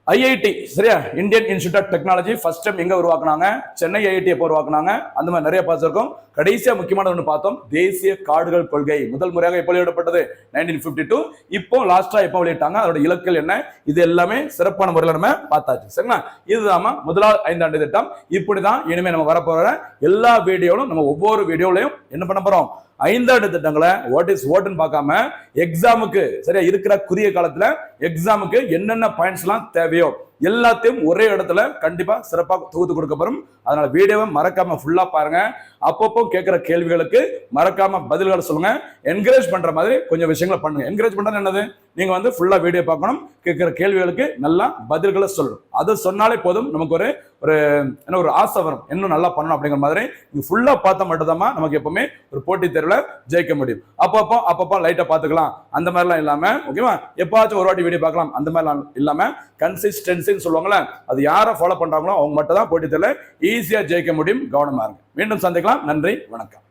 IIT, சரியா, Indian institute of technology first time எங்க உருவாக்குனாங்க? சென்னை IIT எப்போ உருவாக்குனாங்க? அந்த மாதிரி நிறைய பார்த்திருக்கோம். கடைசியா முக்கியமான ஒன்று பார்த்தோம், தேசிய காடுகள் கொள்கை முதல் முறையாக எப்போ வெளியிடப்பட்டது? 1952. இப்போ லாஸ்டா எப்போ வெளியிட்டாங்க? அதோட இலக்குகள் என்ன? இது எல்லாமே சிறப்பான முறையில் நம்ம பார்த்தாச்சு. சரிங்களா? இதுதான் முதலாவது ஐந்தாண்டு திட்டம். இப்படிதான் இனிமே நம்ம வரப்போற எல்லா வீடியோலும், நம்ம ஒவ்வொரு வீடியோலையும் என்ன பண்ண போறோம்? ஐந்தாண்டு திட்டங்களை வாட் இஸ் வாட்னு பார்க்காம எக்ஸாமுக்கு, சரியா, இருக்கிற குறுகிய காலத்துல எக்ஸாமுக்கு என்னென்ன பாயிண்ட்ஸ் எல்லாம் தேவையோ எல்லாத்தையும் ஒரே இடத்துல கண்டிப்பா சிறப்பாக தொகுத்து கொடுக்கப்படும். அதனால வீடியோவை மறக்காம ஃபுல்லா பாருங்க. அப்பப்போ கேட்கிற கேள்விகளுக்கு மறக்காம பதில்களை சொல்லுங்க. என்கரேஜ் பண்ற மாதிரி கொஞ்சம் விஷயங்களை பண்ணுங்க. என்கரேஜ் பண்றது என்னது? நீங்க ஃபுல்லா வீடியோ பார்க்கணும், கேட்கிற கேள்விகளுக்கு நல்லா பதில்களை சொல்லணும். அது சொன்னாலே போதும், நமக்கு ஒரு ஆசை வரும், இன்னும் நல்லா பண்ணணும் அப்படிங்கிற மாதிரி. நீங்க ஃபுல்லா பார்த்தா மட்டும்தான் நமக்கு எப்பவுமே ஒரு போட்டித் தேர்வுல ஜெயிக்க முடியும். அப்பப்போ லைட்டா பாத்துக்கலாம் அந்த மாதிரிலாம் இல்லாம, ஓகேவா, எப்பாச்சும் ஒரு வாட்டி வீடியோ பார்க்கலாம் அந்த மாதிரிலாம் இல்லாம கன்சிஸ்டன்சின்னு சொல்லுவாங்களே, அது யாரை ஃபாலோ பண்றாங்களோ அவங்க மட்டும் தான் போட்டித் தேர்வுல ஈஸியா ஜெயிக்க முடியும். கவனமா இருங்க. மீண்டும் சந்திக்கலாம். நன்றி, வணக்கம்.